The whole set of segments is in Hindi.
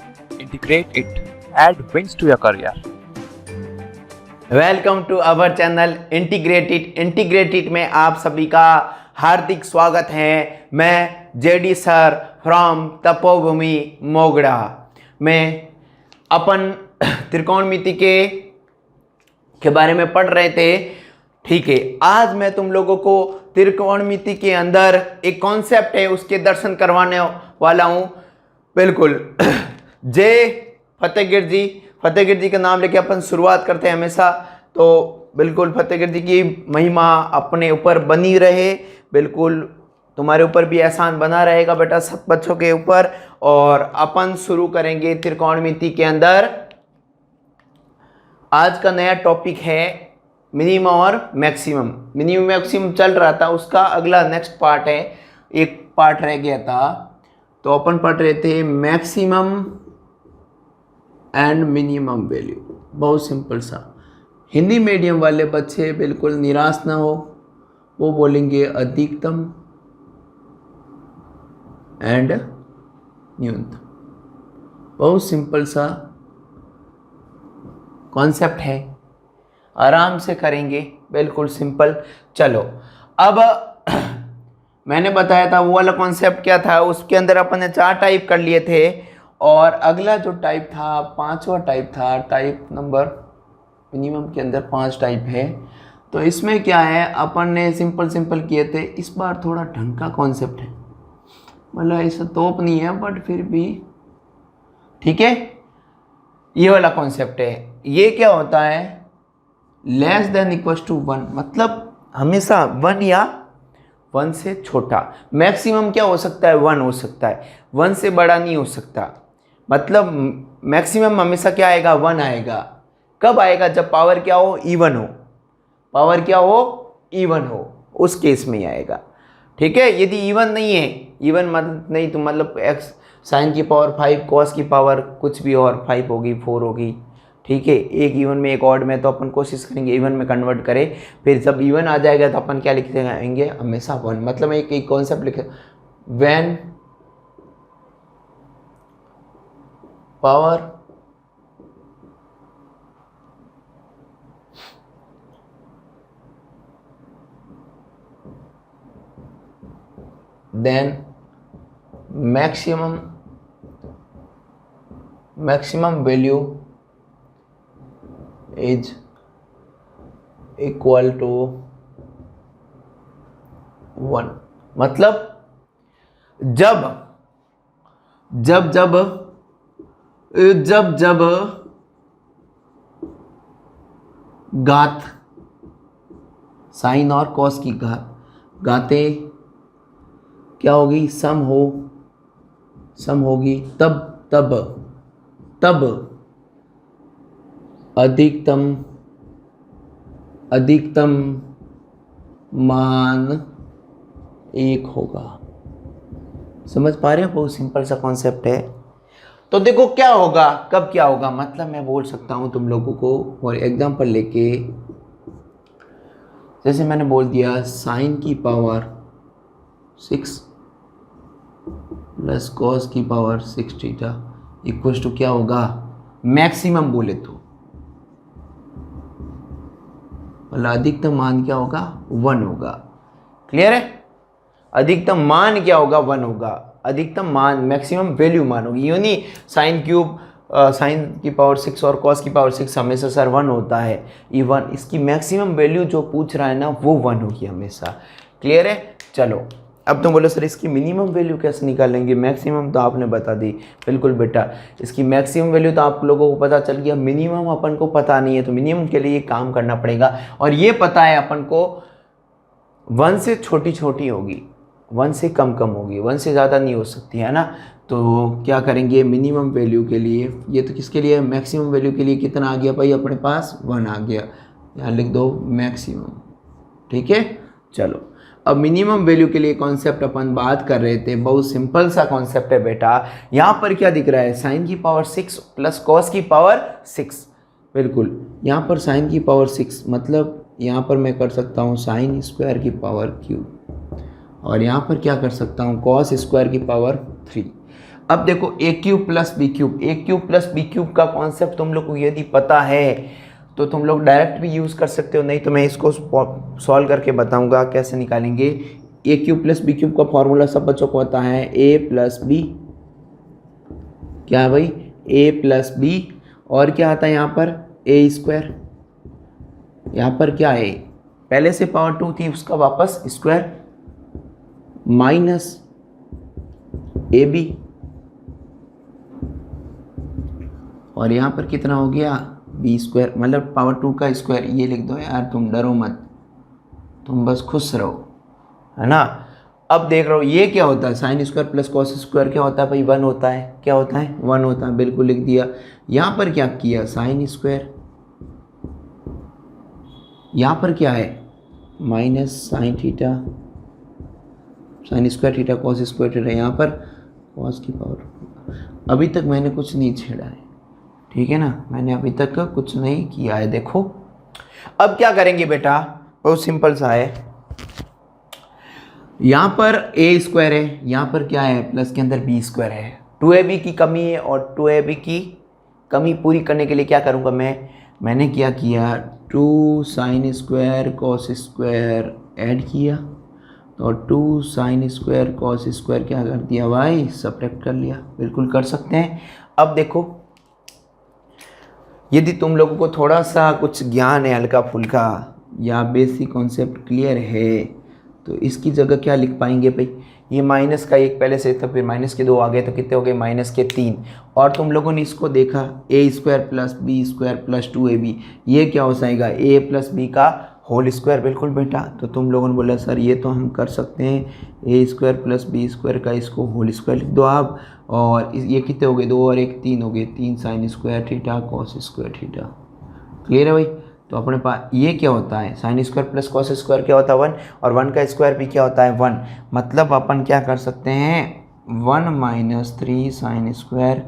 integrate it, add wins to your career. Welcome to our channel integrated में आप सभी का हार्दिक स्वागत है। मैं JD sir from Tapobhumi Mogra में अपन त्रिकोणमिति के बारे में पढ़ रहे थे। ठीक है, आज मैं तुम लोगों को त्रिकोणमिति के अंदर एक कॉन्सेप्ट है उसके दर्शन करवाने वाला हूँ। बिल्कुल जय फतेहगिर जी का नाम लेके अपन शुरुआत करते हैं हमेशा। तो बिल्कुल फतेहगिर जी की महिमा अपने ऊपर बनी रहे, बिल्कुल तुम्हारे ऊपर भी एहसान बना रहेगा बेटा, सब बच्चों के ऊपर। और अपन शुरू करेंगे त्रिकोणमिति के अंदर। आज का नया टॉपिक है मिनिमम और मैक्सिमम। मिनिमम मैक्सिमम चल रहा था, उसका अगला नेक्स्ट पार्ट है, एक पार्ट रह गया था। तो अपन पढ़ रहे थे मैक्सिमम एंड मिनिमम वैल्यू। बहुत सिंपल सा। हिंदी मीडियम वाले बच्चे बिल्कुल निराश ना हो, वो बोलेंगे अधिकतम एंड न्यूनतम। बहुत सिंपल सा कॉन्सेप्ट है, आराम से करेंगे, बिल्कुल सिंपल। चलो अब मैंने बताया था वो वाला कॉन्सेप्ट क्या था, उसके अंदर अपन ने 4 टाइप कर लिए थे। और अगला जो टाइप था, 5वां टाइप था, टाइप नंबर मिनिमम के अंदर 5 टाइप है। तो इसमें क्या है, अपन ने सिंपल किए थे। इस बार थोड़ा ढंग का कॉन्सेप्ट है, मतलब ऐसा तोप नहीं है बट फिर भी ठीक है। ये वाला कॉन्सेप्ट है। ये क्या होता है, लेस देन इक्वल्स टू 1, मतलब हमेशा 1 या 1 से छोटा। मैक्सिमम क्या हो सकता है, 1 हो सकता है, 1 से बड़ा नहीं हो सकता। मतलब मैक्सिमम हमेशा क्या आएगा, 1 आएगा। कब आएगा, जब पावर क्या हो, इवन हो। पावर क्या हो, इवन हो, उस केस में ही आएगा। ठीक है। यदि इवन नहीं है, इवन मतलब नहीं तो मतलब एक्स साइन की पावर 5, कॉस की पावर कुछ भी और 5 होगी, 4 होगी। ठीक है, एक इवन में एक ऑड में, तो अपन कोशिश करेंगे इवन में कन्वर्ट करें। फिर जब इवन आ जाएगा तो अपन क्या लिखते जाएंगे, हमेशा 1। मतलब एक कॉन्सेप्ट लिखे, when power then maximum value is equal to 1। मतलब जब घात साइन और कॉस की घातें क्या होगी, सम होगी, तब अधिकतम मान 1 होगा। समझ पा रहे हो, बहुत सिंपल सा कॉन्सेप्ट है। तो देखो क्या होगा, कब क्या होगा, मतलब मैं बोल सकता हूँ तुम लोगों को और एग्जाम्पल लेके। जैसे मैंने बोल दिया साइन की पावर 6 प्लस कॉस की पावर 6 थीटा इक्वल्स टू क्या होगा, मैक्सिमम बोले तो मतलब अधिकतम मान क्या होगा, 1 होगा। क्लियर है, अधिकतम मान क्या होगा, 1 होगा। अधिकतम मान मैक्सिमम वैल्यू मान होगी। यूँ नहीं साइन क्यूब साइन की पावर 6 और कॉस की पावर 6 हमेशा सर 1 होता है। ये 1, इसकी मैक्सिमम वैल्यू जो पूछ रहा है ना, वो 1 होगी हमेशा। क्लियर है। चलो अब तुम बोलो सर इसकी मिनिमम वैल्यू कैसे निकालेंगे, मैक्सिमम तो आपने बता दी। बिल्कुल बेटा, इसकी मैक्सिमम वैल्यू तो आप लोगों को पता चल गया, मिनिमम अपन को पता नहीं है। तो मिनिमम के लिए काम करना पड़ेगा। और ये पता है अपन को 1 से छोटी होगी, 1 से कम होगी, 1 से ज़्यादा नहीं हो सकती है ना। तो क्या करेंगे, मिनिमम वैल्यू के लिए, ये तो किसके लिए, मैक्सिमम वैल्यू के लिए कितना आ गया भाई अपने पास, 1 आ गया। यहाँ लिख दो मैक्सिमम। ठीक है। चलो अब मिनिमम वैल्यू के लिए कॉन्सेप्ट अपन बात कर रहे थे, बहुत सिंपल सा कॉन्सेप्ट है बेटा। यहाँ पर क्या दिख रहा है, साइन की पावर 6 प्लस कॉस की पावर 6। बिल्कुल, यहाँ पर साइन की पावर 6 मतलब यहाँ पर मैं कर सकता हूँ साइन स्क्वायर की पावर क्यूब, और यहाँ पर क्या कर सकता हूँ, कॉस स्क्वायर की पावर 3। अब देखो ए क्यूब प्लस बी क्यूब, ए क्यूब प्लस बी क्यूब का कॉन्सेप्ट तुम लोग को यदि पता है तो तुम लोग डायरेक्ट भी यूज़ कर सकते हो, नहीं तो मैं इसको सॉल्व करके बताऊंगा कैसे निकालेंगे। ए क्यूब प्लस बी क्यूब का फॉर्मूला सब बच्चों को पता है, ए प्लस बी, क्या है भाई, ए प्लस बी, और क्या आता है यहाँ पर ए स्क्वायर, यहाँ पर क्या है, पहले से पावर 2 थी उसका वापस स्क्वायर, माइनस ए बी, और यहाँ पर कितना हो गया बी स्क्वायर, मतलब पावर 2 का स्क्वायर। ये लिख दो यार, तुम डरो मत, तुम बस खुश रहो, है ना। अब देख रहे हो ये क्या होता है, sine square plus cos square क्या होता है भाई, 1 होता है, क्या होता है 1 होता है, बिल्कुल लिख दिया। यहाँ पर क्या किया, साइन स्क्वायर, यहाँ पर क्या है minus sine theta, sine square theta cos square theta, यहाँ पर कॉस की पावर। अभी तक मैंने कुछ नहीं छेड़ा है, ठीक है ना, मैंने अभी तक कुछ नहीं किया है। देखो अब क्या करेंगे बेटा, बहुत सिंपल सा है, यहाँ पर ए स्क्वायर है, यहाँ पर क्या है प्लस के अंदर बी स्क्वायर है, 2ab की कमी है, और 2ab की कमी पूरी करने के लिए क्या करूँगा मैंने क्या किया, 2 sine square cos square add किया, तो 2 साइन स्क्वायर कॉस स्क्वायर क्या कर दिया भाई, सब्ट्रैक्ट कर लिया, बिल्कुल कर सकते हैं। अब देखो यदि तुम लोगों को थोड़ा सा कुछ ज्ञान है हल्का फुल्का या बेसिक कॉन्सेप्ट क्लियर है तो इसकी जगह क्या लिख पाएंगे भाई, ये माइनस का एक पहले से था, फिर माइनस के 2 आ गए तो कितने हो गए माइनस के 3, और तुम लोगों ने इसको देखा A square plus B square plus 2ab, ये क्या हो जाएगा ए प्लस बी का होल स्क्वायर, बिल्कुल बेटा। तो तुम लोगों ने बोला सर ये तो हम कर सकते हैं, ए स्क्वायर प्लस बी स्क्वायर का इसको होल स्क्वायर लिख दो आप, और ये कितने हो गए 2 और 1 3 हो गए, 3 sine square theta cos square theta, clear है भाई। तो अपने पास ये क्या होता है, sine square plus cos square क्या होता है 1, और 1 का स्क्वायर भी क्या होता है 1, मतलब अपन क्या कर सकते हैं 1 माइनस 3 साइन स्क्वायर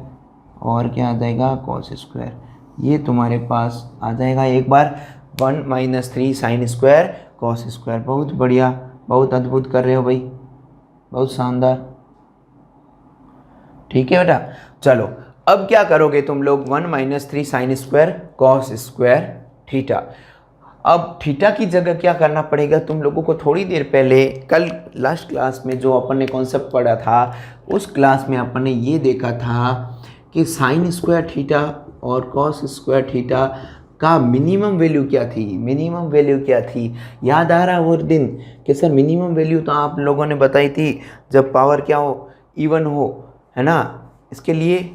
और क्या आ जाएगा कॉस स्क्वायर, ये तुम्हारे पास आ जाएगा एक बार 1 minus 3 sine square cos square. बहुत बढ़िया, बहुत अद्भुत कर रहे हो भाई, बहुत शानदार, ठीक है बेटा। चलो अब क्या करोगे तुम लोग, 1 minus 3 sine square cos square theta. अब थीटा की जगह क्या करना पड़ेगा तुम लोगों को, थोड़ी देर पहले कल लास्ट क्लास में जो अपन ने कॉन्सेप्ट पढ़ा था उस क्लास में अपन ने ये देखा था कि साइन स्क्वायर थीटा और कॉस स्क्वायर थीटा का मिनिमम वैल्यू क्या थी, मिनिमम वैल्यू क्या थी, याद आ रहा है वो दिन कि सर मिनिमम वैल्यू तो आप लोगों ने बताई थी जब पावर क्या हो इवन हो, है ना, इसके लिए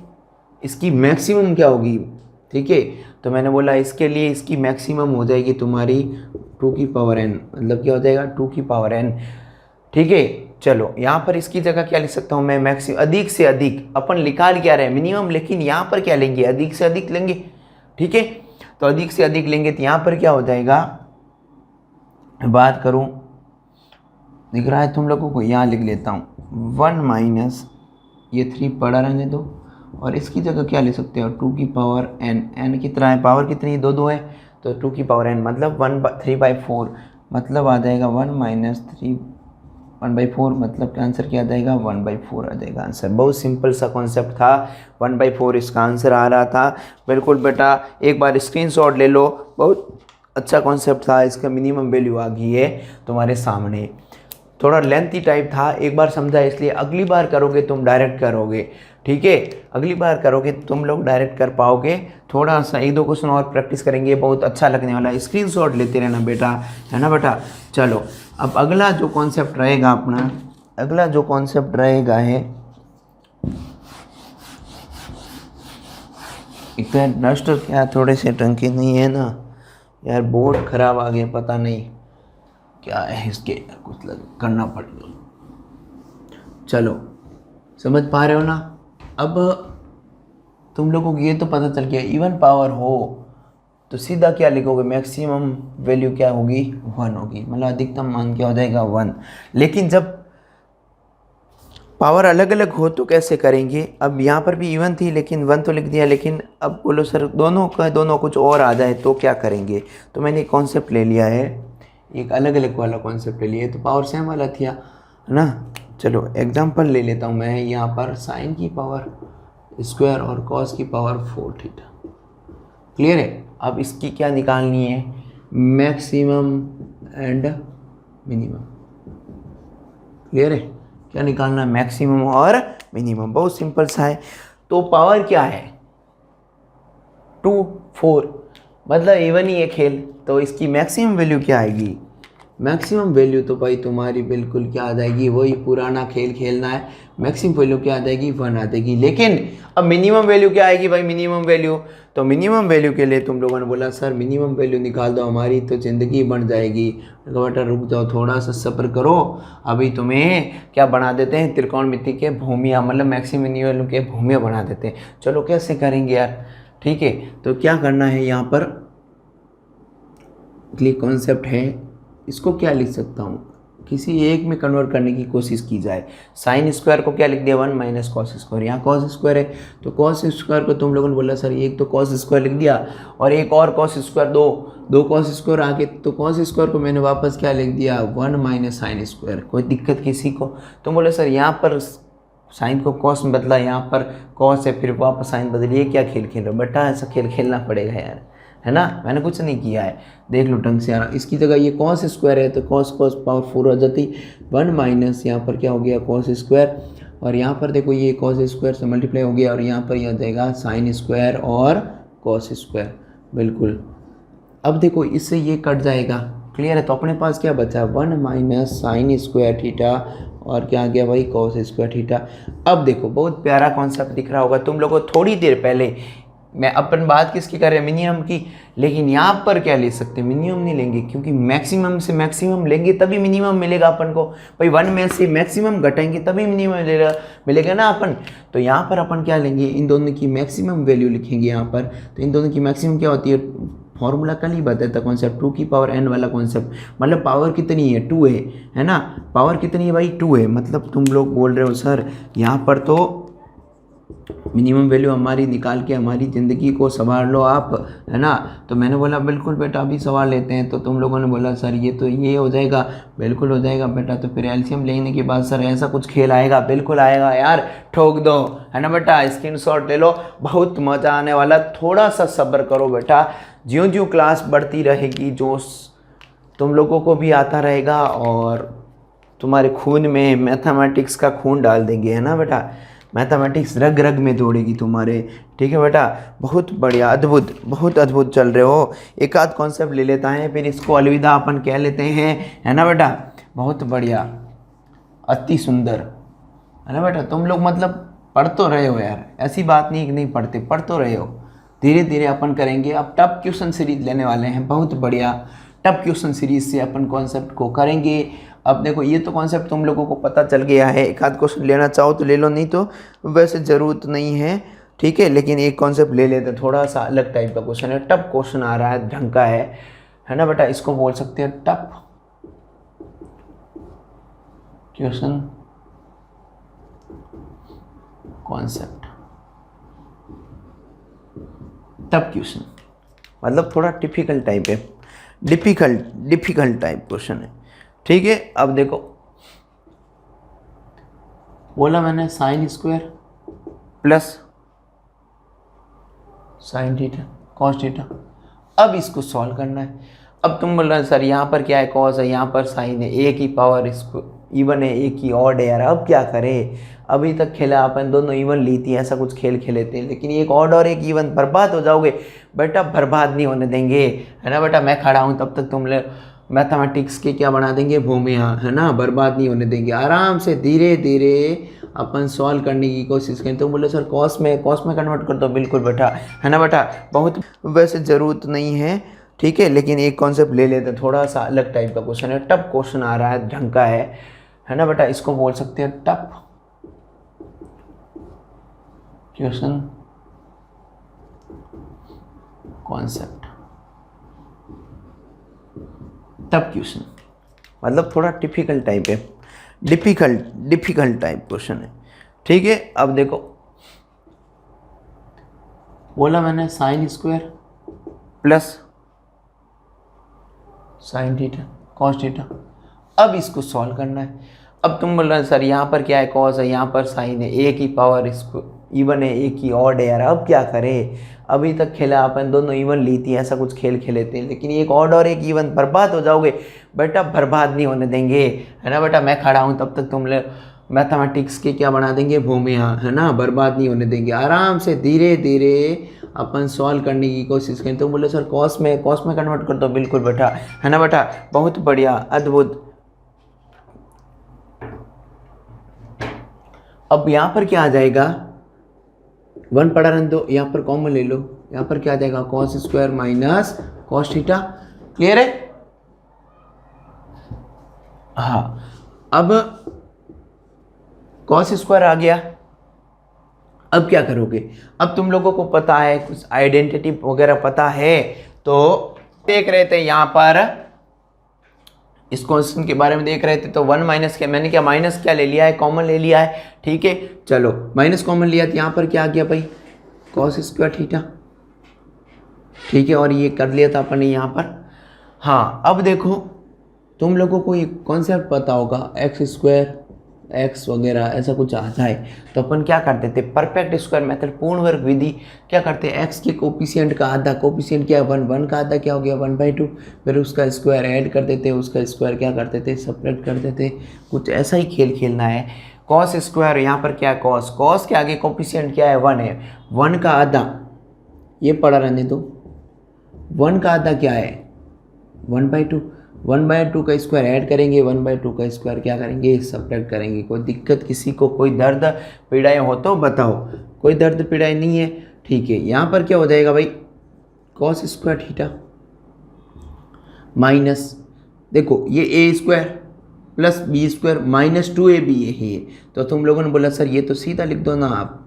इसकी मैक्सिमम क्या होगी, ठीक है। तो मैंने बोला इसके लिए इसकी मैक्सिमम हो जाएगी तुम्हारी 2 की पावर n, मतलब क्या हो जाएगा 2 की पावर n, ठीक है। चलो यहाँ पर इसकी जगह क्या लिख सकता हूँ मैं, मैक्सिमम अधिक से अधिक, अपन निकाल क्या रहे मिनिमम, लेकिन यहाँ पर क्या लेंगे अधिक से अधिक लेंगे, ठीक है। तो अधिक से अधिक लेंगे तो यहाँ पर क्या हो जाएगा, बात करूँ दिख रहा है तुम लोगों को, यहाँ लिख लेता हूँ 1 माइनस ये 3 पड़ा रहने दो, और इसकी जगह क्या ले सकते हो 2 की पावर n, n कितना है पावर कितनी है 2 2 है, तो 2 की पावर n मतलब 3/4, मतलब आ जाएगा 1 माइनस 3 1/4, मतलब आंसर क्या आ जाएगा 1/4 आ जाएगा आंसर। बहुत सिंपल सा कॉन्सेप्ट था, 1/4 इसका आंसर आ रहा था, बिल्कुल बेटा एक बार स्क्रीनशॉट ले लो, बहुत अच्छा कॉन्सेप्ट था, इसका मिनिमम वैल्यू आ गई है तुम्हारे सामने। थोड़ा लेंथी टाइप था, एक बार समझा इसलिए अगली बार करोगे तुम डायरेक्ट करोगे, ठीक है, अगली बार करोगे तुम लोग डायरेक्ट कर पाओगे। थोड़ा सा 1-2 क्वेश्चन और प्रैक्टिस करेंगे, बहुत अच्छा लगने वाला है, स्क्रीनशॉट लेते रहना बेटा, है ना बेटा। चलो अब अगला जो कॉन्सेप्ट रहेगा अपना, अगला जो कॉन्सेप्ट रहेगा है, एक तो डस्ट क्या थोड़े से टंकी नहीं है ना यार, बोर्ड खराब आ गया, पता नहीं क्या है इसके, कुछ करना पड़ेगा। चलो समझ पा रहे हो ना। अब तुम लोगों को ये तो पता चल गया इवन पावर हो तो सीधा क्या लिखोगे, मैक्सिमम वैल्यू क्या होगी 1 होगी, मतलब अधिकतम मान क्या हो जाएगा 1। लेकिन जब पावर अलग अलग हो तो कैसे करेंगे, अब यहाँ पर भी इवन थी लेकिन 1 तो लिख दिया, लेकिन अब बोलो सर दोनों का दोनों कुछ और आ जाए तो क्या करेंगे, तो मैंने एक कॉन्सेप्ट ले लिया है, एक अलग अलग वाला कॉन्सेप्ट ले लिया है, तो पावर सेम वाला था, है ना, चलो एग्जांपल ले लेता हूँ मैं यहाँ पर साइन की पावर स्क्वायर और कॉस की पावर 4 थीटा। क्लियर है। अब इसकी क्या निकालनी है, मैक्सिमम एंड मिनिमम। क्लियर है, क्या निकालना है, मैक्सिमम और मिनिमम। बहुत सिंपल सा है। तो पावर क्या है 2 4, मतलब इवन ही है खेल। तो इसकी मैक्सिमम वैल्यू क्या आएगी, मैक्सिमम वैल्यू तो भाई तुम्हारी बिल्कुल क्या आ जाएगी, वही पुराना खेल खेलना है। मैक्सिमम वैल्यू क्या आ जाएगी 1 आ जाएगी। लेकिन अब मिनिमम वैल्यू क्या आएगी भाई, मिनिमम वैल्यू। तो मिनिमम वैल्यू के लिए तुम लोगों ने बोला सर मिनिमम वैल्यू निकाल दो, हमारी तो ज़िंदगी बन जाएगी। बेटा रुक जाओ, थोड़ा सा सब्र करो, अभी तुम्हें क्या बना देते हैं, त्रिकोणमिति के भूमिया, मतलब मैक्सिमम मिनिमम वैल्यू के भूमिया बना देते हैं। चलो कैसे करेंगे यार, ठीक है। तो क्या करना है यहाँ पर, क्लिक कॉन्सेप्ट है, इसको क्या लिख सकता हूँ, किसी एक में कन्वर्ट करने की कोशिश की जाए। साइन स्क्वायर को क्या लिख दिया 1 माइनस कॉस स्क्वायर, यहाँ कॉस स्क्वायर है तो कॉस स्क्वायर को तुम लोगों ने बोला सर एक तो कॉस स्क्वायर लिख दिया और एक और कॉस स्क्वायर, दो कॉस स्क्वायर आगे, तो कॉस स्क्वायर को मैंने वापस क्या लिख दिया 1 माइनस साइन स्क्वायर। कोई दिक्कत किसी को, तुम बोले सर यहाँ पर साइन को कॉस में बदला, यहाँ पर कॉस है फिर वापस साइन बदलिए, क्या खेल खेल रहे हो बेटा, ऐसा खेल खेलना पड़ेगा यार, है ना। मैंने कुछ नहीं किया है, देख लो ढंग से यार। इसकी जगह ये कॉस स्क्वायर है तो कॉस पावर 4 हो जाती, 1 माइनस यहाँ पर क्या हो गया कॉस स्क्वायर, और यहाँ पर देखो ये कॉस स्क्वायर से मल्टीप्लाई हो गया और यहाँ पर यह जाएगा साइन स्क्वायर और कॉस स्क्वायर। बिल्कुल, अब देखो इससे ये कट जाएगा। क्लियर है। तो अपने पास क्या बचा 1 माइनस साइन स्क्वायर थीटा और क्या आ गया भाई कॉस स्क्वायर थीटा। अब देखो बहुत प्यारा कॉन्सेप्ट दिख रहा होगा तुम लोगों को। थोड़ी देर पहले मैं अपन बात किसकी कर रहे हैं, मिनिमम की, लेकिन यहाँ पर क्या ले सकते हैं, मिनिमम नहीं लेंगे, क्योंकि मैक्सिमम से मैक्सिमम लेंगे तभी मिनिमम मिलेगा अपन को। भाई 1 में से मैक्सिमम घटाएंगे तभी मिनिमम मिलेगा ना अपन। तो यहाँ पर अपन क्या लेंगे, इन दोनों की मैक्सिमम वैल्यू लिखेंगे यहाँ पर। तो इन दोनों की मैक्सिमम क्या होती है, फॉर्मूला कल ही बताया था कॉन्सेप्ट, 2 की पावर n वाला कॉन्सेप्ट। मतलब पावर कितनी है 2 है ना, पावर कितनी है भाई 2 है। मतलब तुम लोग बोल रहे हो सर यहाँ पर तो मिनिमम वैल्यू हमारी निकाल के हमारी ज़िंदगी को संवार लो आप, है ना। तो मैंने बोला बिल्कुल बेटा अभी संवार लेते हैं। तो तुम लोगों ने बोला सर ये तो ये हो जाएगा, बिल्कुल हो जाएगा बेटा। तो फिर एलसीएम लेने के बाद सर ऐसा कुछ खेल आएगा, बिल्कुल आएगा यार, ठोक दो, है ना बेटा। स्क्रीनशॉट ले लो, बहुत मज़ा आने वाला। थोड़ा सा सब्र करो बेटा, ज्यों ज्यों क्लास बढ़ती रहेगी जोश तुम लोगों को भी आता रहेगा और तुम्हारे खून में मैथमेटिक्स का खून डाल देंगे, है ना बेटा। मैथमेटिक्स रग रग में दौड़ेगी तुम्हारे, ठीक है बेटा। बहुत बढ़िया, अद्भुत, बहुत अद्भुत चल रहे हो। एक आध कॉन्सेप्ट ले लेता है फिर इसको अलविदा अपन कह लेते हैं, है ना बेटा। बहुत बढ़िया, अति सुंदर, है ना बेटा। तुम लोग मतलब पढ़ तो रहे हो यार, ऐसी बात नहीं कि नहीं पढ़ते, पढ़ तो रहे हो। धीरे धीरे अपन करेंगे। अब टफ क्वेश्चन सीरीज लेने वाले हैं, बहुत बढ़िया टफ क्वेश्चन सीरीज से अपन कॉन्सेप्ट को करेंगे। अब देखो ये तो कॉन्सेप्ट तुम लोगों को पता चल गया है। एक आध क्वेश्चन लेना चाहो तो ले लो, नहीं तो वैसे ज़रूरत नहीं है, ठीक है। लेकिन एक कॉन्सेप्ट ले लेते हैं, थोड़ा सा अलग टाइप का क्वेश्चन है, टफ क्वेश्चन आ रहा है, ढंग का है ना बेटा। इसको बोल सकते हैं tough question concept. Tough question मतलब थोड़ा डिफिकल्ट टाइप है, डिफिकल्ट टाइप क्वेश्चन है, ठीक है। अब देखो बोला मैंने sine square plus sine theta cos theta. अब इसको सॉल्व करना है। अब तुम बोल रहे हो सर यहाँ पर क्या है कॉस है, यहाँ पर साइन है, एक ही पावर इसको इवन है, एक ही ऑड है यार। अब क्या करें, अभी तक खेला अपन दोनों इवन ली थी, ऐसा कुछ खेल खेले थे, लेकिन एक ऑड और एक इवन, बर्बाद हो जाओगे बेटा, बर्बाद नहीं होने देंगे, है ना बेटा। मैं खड़ा हूँ तब तक तुम लोग मैथमेटिक्स के क्या बना देंगे भूमिया, है ना, बर्बाद नहीं होने देंगे। आराम से धीरे धीरे अपन सॉल्व करने की कोशिश करें। तो बोले सर कॉस में कन्वर्ट कर दो, बिल्कुल बेटा, है ना बेटा। बहुत वैसे ज़रूरत नहीं है, ठीक है। लेकिन एक कॉन्सेप्ट ले लेते हैं, थोड़ा सा अलग टाइप का क्वेश्चन है, टफ क्वेश्चन आ रहा है, ढंग का है ना बेटा। इसको बोल सकते हैं tough question concept. Tough question मतलब थोड़ा डिफिकल्ट टाइप है, डिफिकल्ट टाइप क्वेश्चन है, ठीक है। अब देखो बोला मैंने sine square plus sine theta cos theta. अब इसको सॉल्व करना है। अब तुम बोल रहे सर यहाँ पर क्या है, कॉस है, यहाँ पर साइन है, एक ही पावर इसको इवन है, एक ही ऑड है यार, अब क्या करें। अभी तक खेला अपन दोनों इवन ली थी, ऐसा कुछ खेल खेले थे, लेकिन एक ऑड और एक इवन, बर्बाद हो जाओगे बेटा, बर्बाद नहीं होने देंगे, है ना बेटा। मैं खड़ा हूँ तब तक तुम लोग मैथमेटिक्स के क्या बना देंगे, भूमिया, है ना, बर्बाद नहीं होने देंगे। आराम से धीरे धीरे अपन सॉल्व करने की कोशिश करें। तो बोले सर कॉस में कन्वर्ट कर दो, बिल्कुल बेटा, है ना बेटा, बहुत बढ़िया, अद्भुत। अब यहाँ पर क्या आ जाएगा, 1 पढ़ा रहने दो, यहाँ पर कॉमन ले लो, यहाँ पर क्या आ जाएगा, cos square minus cos theta. Clear है। हाँ, अब कॉस स्क्वायर आ गया। अब क्या करोगे, अब तुम लोगों को पता है, कुछ आइडेंटिटी वगैरह पता है, तो देख रहे थे यहाँ पर इस क्वेश्चन के बारे में देख रहे थे, तो 1 माइनस क्या, मैंने क्या माइनस क्या ले लिया है, कॉमन ले लिया है, ठीक है। चलो माइनस कॉमन लिया, तो यहाँ पर क्या आ गया भाई, कॉस स्क्वायर थीटा, ठीक है, और ये कर लिया था अपन ने यहाँ पर। हाँ, अब देखो तुम लोगों को ये कॉन्सेप्ट पता होगा, एक्स स्क्वायर एक्स वगैरह ऐसा कुछ आ जाए तो अपन क्या करते थे, परफेक्ट स्क्वायर मेथड, पूर्ण वर्ग विधि, क्या करते हैं, एक्स के कोफिशिएंट का आधा, कोफिशिएंट क्या है 1, 1 का आधा क्या हो गया 1/2, फिर उसका स्क्वायर ऐड कर देते, उसका स्क्वायर क्या करते थे, सेपरेट कर देते। कुछ ऐसा ही खेल खेलना है। कॉस स्क्वायर, यहाँ पर क्या है, कॉस, कॉस के आगे कोफिशिएंट क्या है 1 है, 1 का आधा, ये पढ़ा रहने दो, 1 का आधा क्या है 1/2, 1/2 का स्क्वायर ऐड करेंगे, 1/2 का स्क्वायर क्या करेंगे, सब्ट्रैक्ट करेंगे। कोई दिक्कत किसी को, कोई दर्द पीड़ाएँ हो तो बताओ, कोई दर्द पीड़ाएँ नहीं है, ठीक है। यहाँ पर क्या हो जाएगा भाई, कॉस स्क्वायर थीटा माइनस, देखो ये A square plus B square minus 2ab यही है, तो तुम लोगों ने बोला सर ये तो सीधा लिख दो ना आप,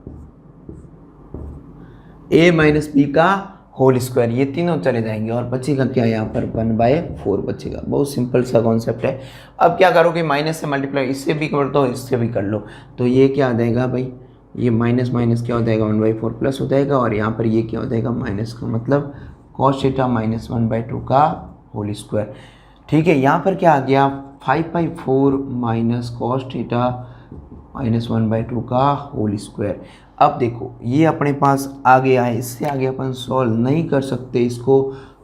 a माइनस बी का होल स्क्वायर, ये तीनों चले जाएंगे और बचेगा क्या, यहाँ पर 1/4 बचेगा। बहुत सिंपल सा कॉन्सेप्ट है। अब क्या करोगे, माइनस से मल्टीप्लाई, इससे भी कर दो, इससे भी कर लो, तो ये क्या आ जाएगा भाई, ये माइनस माइनस क्या हो जाएगा 1/4 प्लस हो जाएगा, और यहाँ पर ये क्या हो जाएगा माइनस का, मतलब कॉस थीटा माइनस 1/2 का होल स्क्वायर, ठीक है। यहाँ पर क्या आ गया 5/4 माइनस कॉस थीटा माइनस 1/2 का होल स्क्वायर। अब देखो ये अपने पास आ गया है, इससे आगे अपन सॉल्व नहीं कर सकते इसको,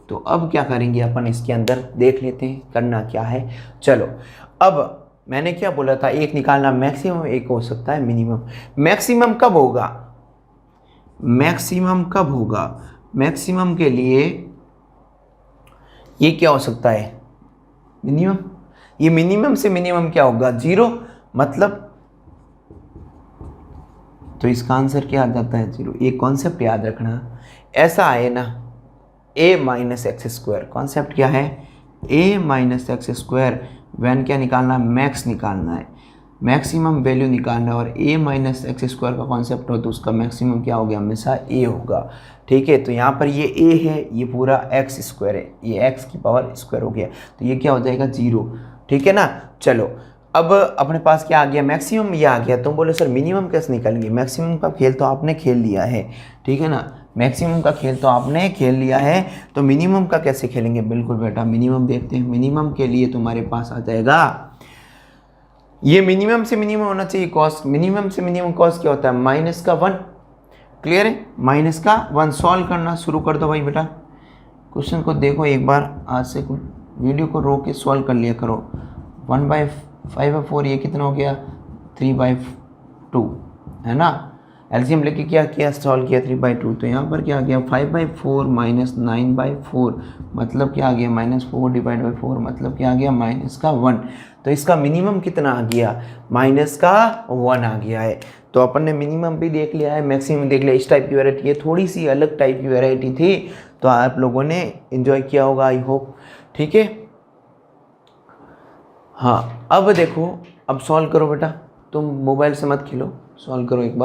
तो अब क्या करेंगे अपन, इसके अंदर देख लेते हैं करना क्या है। चलो, अब मैंने क्या बोला था, एक निकालना मैक्सिमम, एक हो सकता है मिनिमम। मैक्सिमम कब होगा, मैक्सिमम कब होगा, मैक्सिमम के लिए ये क्या हो सकता है, मिनिमम। ये मिनिमम से मिनिमम क्या होगा 0, मतलब तो इसका आंसर क्या आ जाता है 0। एक कॉन्सेप्ट याद रखना, ऐसा है ना, a minus x square, concept क्या है, a माइनस एक्स स्क्वायर, वैन क्या निकालना, मैक्स निकालना है, मैक्सिमम वैल्यू निकालना है, और a माइनस एक्स स्क्वायर का कॉन्सेप्ट हो तो उसका मैक्सिमम क्या हो गया, हमेशा a होगा, ठीक है। तो यहाँ पर ये a है, ये पूरा एक्स स्क्वायर है, ये x की पावर स्क्वायर हो गया, तो ये क्या हो जाएगा 0, ठीक है ना। चलो, अब अपने पास क्या आ गया, मैक्सिमम ये आ गया। तुम बोले सर मिनिमम कैसे निकालेंगे, मैक्सिमम का खेल तो आपने खेल लिया है, ठीक है ना, मैक्सिमम का खेल तो आपने खेल लिया है, तो मिनिमम का कैसे खेलेंगे। बिल्कुल बेटा, मिनिमम देखते हैं। मिनिमम के लिए तुम्हारे पास आ जाएगा, ये मिनिमम से मिनिमम होना चाहिए कॉस्ट, मिनिमम से मिनिमम कॉस्ट क्या होता है, माइनस का 1। क्लियर है, माइनस का 1। सॉल्व करना शुरू कर दो भाई बेटा, क्वेश्चन को देखो एक बार, आज से वीडियो को रोक के सॉल्व कर लिया करो। 1/5/4 ये कितना हो गया 3/2, है ना। एलसीएम लेके क्या किया, सॉल्व किया 3/2, तो यहाँ पर क्या आ गया 5/4 माइनस 9/4, मतलब क्या आ गया -4/4, मतलब क्या आ गया -1। तो इसका मिनिमम कितना आ गया, -1 आ गया है। तो अपन ने मिनिमम भी देख लिया है, मैक्सिमम देख लिया। इस टाइप की वैरायटी, ये थोड़ी सी अलग टाइप की वैरायटी थी, तो आप लोगों ने एंजॉय किया होगा, आई होप, ठीक है। हाँ, अब देखो, अब सॉल्व करो बेटा, तुम मोबाइल से मत खेलो, सॉल्व करो एक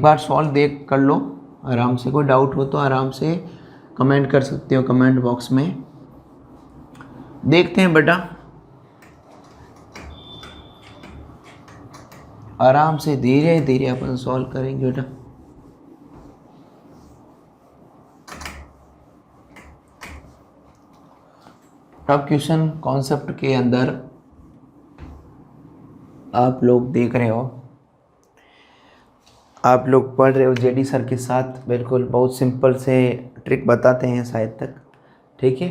बार सॉल्व देख कर लो आराम से। कोई डाउट हो तो आराम से कमेंट कर सकते हो कमेंट बॉक्स में। देखते हैं बेटा, आराम से धीरे धीरे अपन सॉल्व करेंगे बेटा। टॉप क्वेश्चन कॉन्सेप्ट के अंदर आप लोग देख रहे हो, आप लोग पढ़ रहे हो जेडी सर के साथ, बिल्कुल बहुत सिंपल से ट्रिक बताते हैं शायद तक, ठीक है।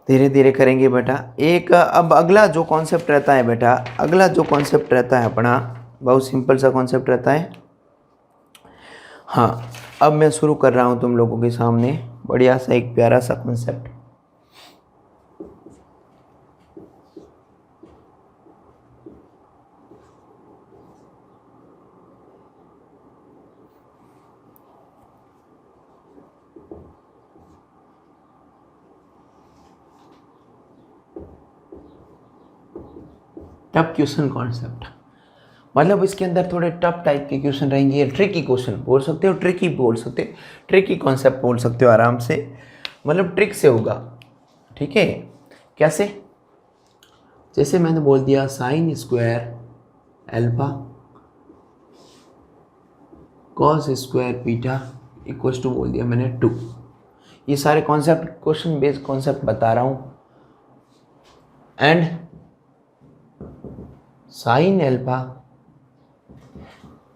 धीरे धीरे करेंगे बेटा। एक अब अगला जो कॉन्सेप्ट रहता है बेटा, अगला जो कॉन्सेप्ट रहता है अपना, बहुत सिंपल सा कॉन्सेप्ट रहता है। हाँ, अब मैं शुरू कर रहा हूँ तुम लोगों के सामने बढ़िया सा एक प्यारा सा कॉन्सेप्ट। टफ क्वेश्चन कॉन्सेप्ट मतलब इसके अंदर थोड़े टफ टाइप के क्वेश्चन रहेंगे, ट्रिकी क्वेश्चन बोल सकते हो, ट्रिकी बोल सकते हो, ट्रिकी कॉन्सेप्ट बोल सकते हो आराम से, मतलब ट्रिक से होगा, ठीक है। कैसे? जैसे मैंने बोल दिया sine square alpha cos square beta equals to बोल दिया मैंने 2। ये सारे कॉन्सेप्ट क्वेश्चन बेस्ड कॉन्सेप्ट बता रहा हूँ। And sine alpha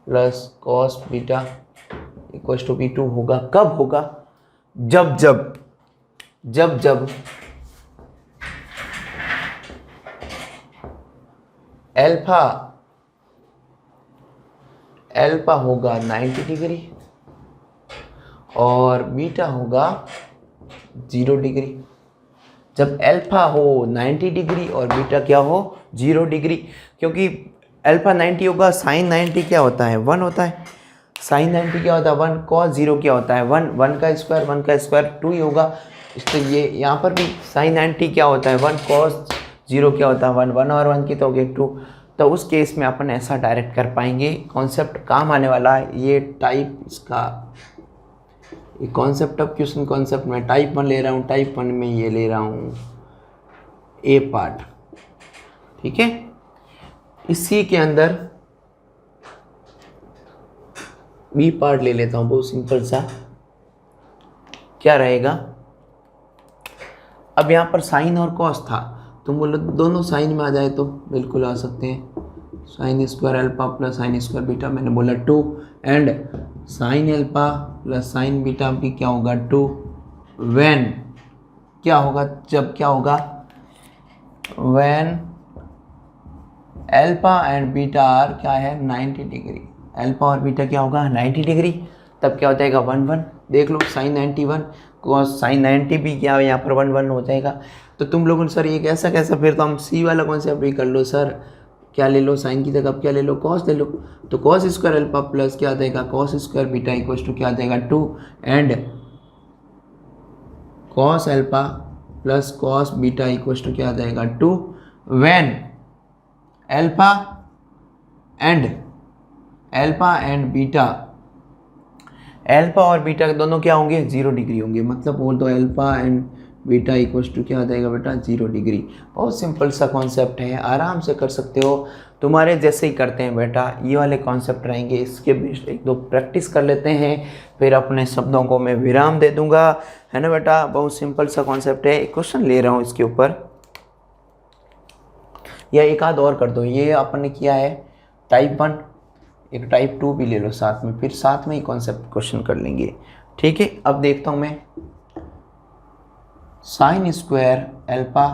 plus cos beta equals to B2 होगा। कब होगा? जब जब जब जब अल्फा होगा 90 डिग्री और बीटा होगा 0 डिग्री। जब अल्फा हो 90 डिग्री और बीटा क्या हो 0 डिग्री, क्योंकि अल्फा 90 होगा, साइन 90 क्या होता है 1 होता है, साइन 90 क्या होता है 1, कॉस 0 क्या होता है 1, 1 का स्क्वायर 2 ही होगा। इसलिए ये यहाँ पर भी साइन 90 क्या होता है 1, कॉस 0 क्या होता है 1, 1 और 1 की तो हो गया 2। तो उस केस में अपन ऐसा डायरेक्ट कर पाएंगे, कॉन्सेप्ट काम आने वाला है। ये टाइप इसका ये कॉन्सेप्ट ऑफ क्वेश्चन कॉन्सेप्ट में टाइप 1 ले रहा हूँ, टाइप 1 में ये ले रहा हूँ ए पार्ट, ठीक है। इसी के अंदर बी पार्ट ले लेता हूँ, बहुत सिंपल सा। क्या रहेगा? अब यहाँ पर साइन और कॉस था, तुम बोलो दोनों साइन में आ जाए तो बिल्कुल आ सकते हैं। Sign square alpha plus sine square beta, मैंने बोला 2, and sine alpha plus sign beta भी क्या होगा 2। व्हेन क्या होगा? जब क्या होगा? When alpha and beta are क्या है 90 डिग्री। अल्फा और बीटा क्या होगा 90 डिग्री, तब क्या हो जाएगा 1 1। देख लो साइन 91 कॉस साइन 90 भी क्या यहाँ पर 1 1 हो जाएगा। तो तुम लोगों ने सर ये कैसा कैसा, फिर तो हम सी वाला कॉन्सेप्ट भी कर लो सर। क्या ले लो? साइन की जगह क्या ले लो? कॉस ले लो। तो कॉस स्क्वायर अल्फा प्लस क्या आ जाएगा cos square beta equals to क्या आ जाएगा 2, and cos alpha plus cos beta equals to क्या आ जाएगा 2 when alpha and beta, alpha और बीटा दोनों क्या होंगे 0 डिग्री होंगे। मतलब बोल दो alpha and beta equals to क्या आ जाएगा बेटा 0 डिग्री। बहुत सिंपल सा कॉन्सेप्ट है, आराम से कर सकते हो, तुम्हारे जैसे ही करते हैं बेटा। ये वाले कॉन्सेप्ट रहेंगे, इसके बेस्ड एक दो प्रैक्टिस कर लेते हैं, फिर अपने शब्दों को मैं विराम दे दूंगा, है ना बेटा। बहुत सिंपल सा कॉन्सेप्ट है। एक क्वेश्चन ले रहा हूँ इसके ऊपर, या एक आध और कर दो। ये अपन ने किया है टाइप 1, एक टाइप 2 भी ले लो साथ में, फिर साथ में ही कॉन्सेप्ट क्वेश्चन कर लेंगे, ठीक है। अब देखता हूँ मैं sine square alpha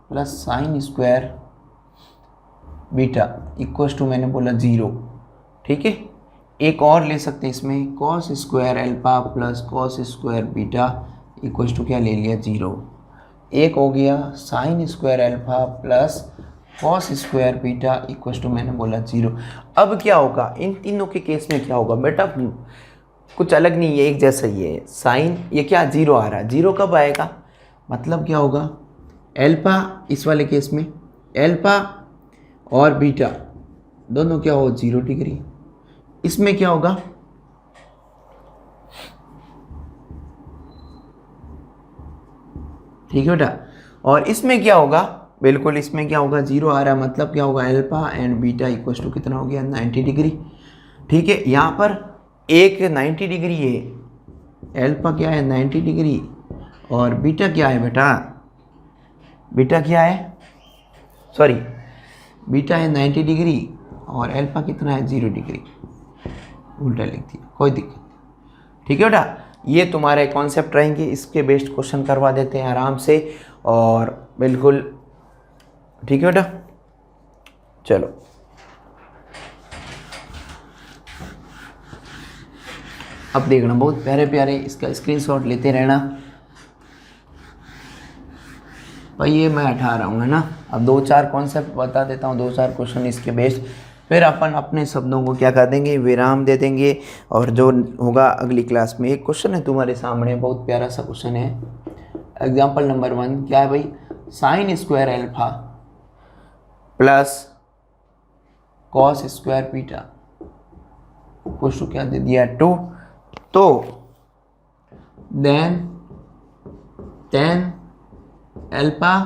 plus sine square beta equals to मैंने बोला 0, ठीक है। एक और ले सकते हैं इसमें, cos square alpha plus cos square beta equals to क्या ले लिया 0। एक हो गया sine square alpha plus cos square beta equals to मैंने बोला 0। अब क्या होगा इन तीनों के केस में? क्या होगा बेटा? कुछ अलग नहीं है, एक जैसा ही है। साइन ये क्या 0 आ रहा है, 0 कब आएगा? मतलब क्या होगा अल्फा, इस वाले केस में अल्फा और बीटा दोनों क्या हो 0 डिग्री। इसमें क्या होगा? ठीक है बेटा। और इसमें क्या होगा? बिल्कुल इसमें क्या होगा 0 आ रहा है, मतलब क्या होगा alpha and beta equals to कितना हो गया 90 डिग्री, ठीक है। यहाँ पर एक 90 डिग्री है, अल्फा क्या है 90 डिग्री और बीटा क्या है बेटा बीटा क्या है, सॉरी बीटा है 90 डिग्री और अल्फा कितना है 0 डिग्री, उल्टा लिख दिया, कोई दिक्कत नहीं। ठीक है बेटा, ये तुम्हारे कॉन्सेप्ट रहेंगे, इसके बेस्ड क्वेश्चन करवा देते हैं आराम से और बिल्कुल। ठीक है बेटा, चलो अब देखना, बहुत प्यारे प्यारे, इसका स्क्रीनशॉट लेते रहना भाई। ये मैं हटा रहा हूँ है ना। अब 2-4 कॉन्सेप्ट बता देता हूँ, 2-4 क्वेश्चन इसके बेस्ड, फिर अपन अपने शब्दों को क्या कर देंगे, विराम दे देंगे और जो होगा अगली क्लास में। एक क्वेश्चन है तुम्हारे सामने, बहुत प्यारा सा क्वेश्चन है। एग्जाम्पल नंबर 1 क्या है भाई, sine square alpha plus cos square beta कुछ क्या दे दिया 2, तो then tan alpha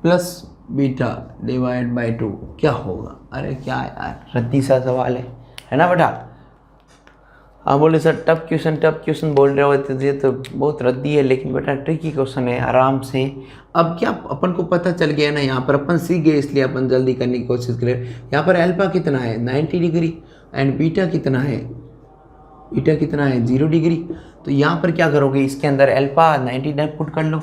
plus beta divide by 2 क्या होगा। अरे क्या यार, रद्दी सा सवाल है ना बेटा। आप बोले सर टफ क्वेश्चन बोल रहे हो, तो ये तो बहुत रद्दी है, लेकिन बेटा ट्रिकी क्वेश्चन है, आराम से। अब क्या अपन को पता चल गया ना, यहाँ पर अपन सीख गए, इसलिए अपन जल्दी करने की कोशिश करें। यहाँ पर अल्फा कितना है 90 डिग्री एंड बीटा कितना है 0 डिग्री। तो यहाँ पर क्या करोगे, इसके अंदर अल्फा 90 पुट कर लो,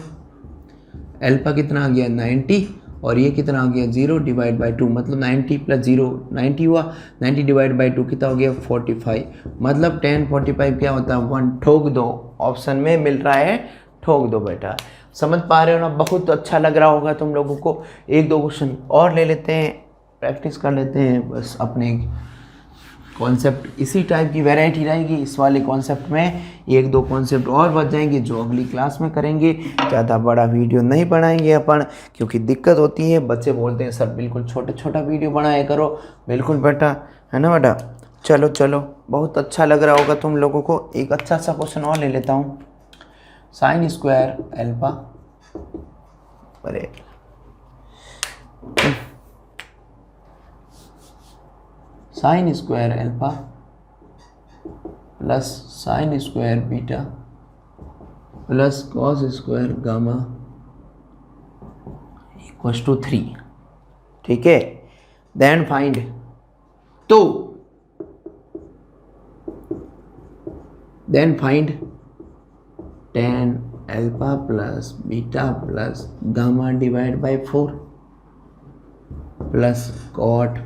अल्फा कितना आ गया 90 और ये कितना आ गया 0 डिवाइड बाई 2, मतलब 90 प्लस 0 90 हुआ, 90 डिवाइड बाई 2 कितना हो गया 45, मतलब 10 45 क्या होता है 1। ठोक दो, ऑप्शन में मिल रहा है, ठोक दो बेटा। समझ पा रहे हो ना, बहुत अच्छा लग रहा होगा तुम लोगों को। 1-2 क्वेश्चन और ले लेते हैं, प्रैक्टिस कर लेते हैं बस। अपने कॉन्सेप्ट इसी टाइप की वैरायटी रहेगी इस वाले कॉन्सेप्ट में, 1-2 कॉन्सेप्ट और बच जाएंगे जो अगली क्लास में करेंगे। ज़्यादा बड़ा वीडियो नहीं बनाएंगे अपन, क्योंकि दिक्कत होती है, बच्चे बोलते हैं सर बिल्कुल छोटा वीडियो बनाया करो। बिल्कुल बेटा, है ना बेटा। चलो बहुत अच्छा लग रहा होगा तुम लोगों को। एक अच्छा सा क्वेश्चन और ले लेता हूँ, साइन स्क्वायर अल्फा, अरे sine square alpha plus sine square beta plus cos square gamma equals to 3। ठीक है, देन फाइंड, तो then find tan alpha plus beta plus gamma divide by 4 plus cot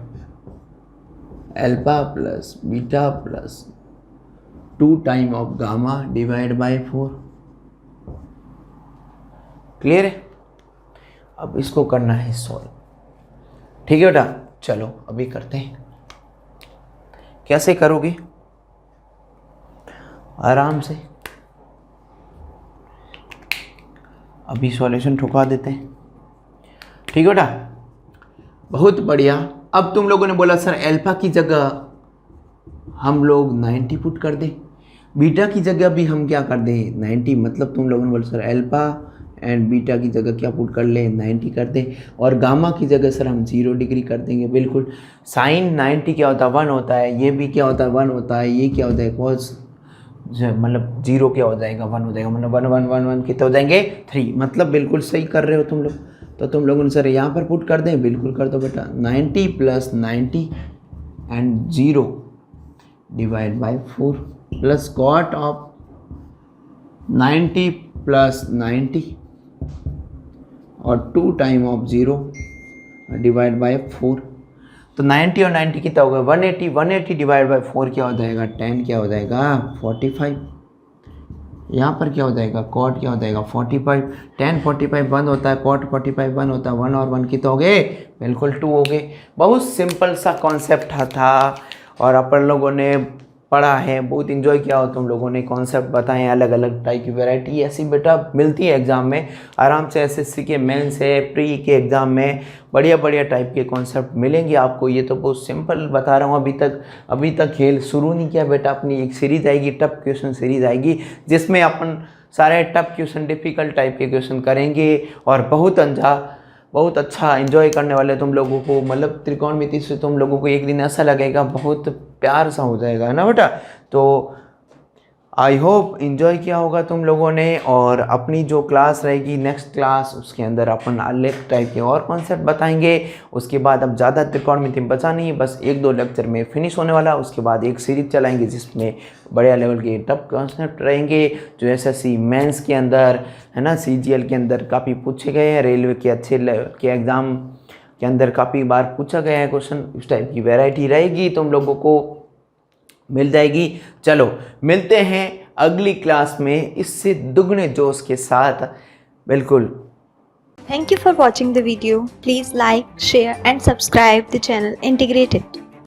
alpha plus beta plus 2 time of gamma divide by 4। Clear है। अब इसको करना है सॉल्व। ठीक है बेटा, चलो अभी करते हैं। कैसे करोगे, आराम से अभी सॉल्यूशन ठुका देते हैं। ठीक है बेटा, बहुत बढ़िया। अब तुम लोगों ने बोला सर अल्फा की जगह हम लोग 90 पुट कर दें, बीटा की जगह भी हम क्या कर दें 90, मतलब तुम लोगों ने बोला सर अल्फा एंड बीटा की जगह क्या पुट कर लें 90 कर दें, और गामा की जगह सर हम 0 डिग्री कर देंगे। बिल्कुल, साइन 90 क्या होता है 1 होता है, ये भी क्या होता है 1 होता है, ये क्या होता है कॉस मतलब 0 क्या हो जाएगा 1 हो जाएगा, मतलब 1 1 1 1 कितने हो जाएंगे 3। मतलब बिल्कुल सही कर रहे हो तुम लोग। तो तुम लोगों ने सर यहाँ पर पुट कर दें, बिल्कुल कर दो बेटा। 90 plus 90 and 0 divide by 4 plus cot of 90 plus 90 और 2 टाइम ऑफ 0 डिवाइड बाई 4। तो 90 और 90 कितना होगा 180, 180 डिवाइड बाई 4 क्या हो जाएगा 10 क्या हो जाएगा 45। यहाँ पर क्या हो जाएगा कॉट क्या हो जाएगा 45, 10 45 बंद होता है, कॉट 45 बंद होता है, 1 और 1 कितना हो गए बिल्कुल 2 हो गए। बहुत सिंपल सा कॉन्सेप्ट था और अपन लोगों ने पढ़ा है, बहुत इन्जॉय किया हो तुम लोगों ने, कॉन्सेप्ट बताएं, अलग अलग टाइप की वैरायटी ऐसी बेटा मिलती है एग्ज़ाम में आराम से। एसएससी के मेन से प्री के एग्ज़ाम में बढ़िया बढ़िया टाइप के कॉन्सेप्ट मिलेंगे आपको। ये तो बहुत सिंपल बता रहा हूँ, अभी तक खेल शुरू नहीं किया बेटा। अपनी एक सीरीज आएगी, टफ क्वेश्चन सीरीज आएगी, जिसमें अपन सारे टफ क्वेश्चन डिफ़िकल्ट टाइप के क्वेश्चन करेंगे और बहुत अच्छा एंजॉय करने वाले तुम लोगों को। मतलब त्रिकोणमिति से तुम लोगों को एक दिन ऐसा लगेगा बहुत प्यार सा हो जाएगा, है ना बेटा। तो आई होप इंजॉय किया होगा तुम लोगों ने। और अपनी जो क्लास रहेगी नेक्स्ट क्लास, उसके अंदर अपन अलग टाइप के और कॉन्सेप्ट बताएंगे। उसके बाद अब ज़्यादा त्रिकोणमिति बचा नहीं, बस 1-2 लेक्चर में फिनिश होने वाला। उसके बाद एक सीरीज चलाएंगे जिसमें बड़े लेवल के टफ कॉन्सेप्ट रहेंगे, जो एसएससी मेंस के अंदर है ना, सीजीएल के अंदर काफ़ी पूछे गए हैं, रेलवे के अच्छे लेवल के एग्ज़ाम के अंदर काफ़ी बार पूछा गया है क्वेश्चन। इस टाइप की वैरायटी रहेगी, तुम लोगों को मिल जाएगी। चलो मिलते हैं अगली क्लास में इससे दुगने जोश के साथ, बिल्कुल। Thank you for watching the video. Please like, share and subscribe the channel Integrated.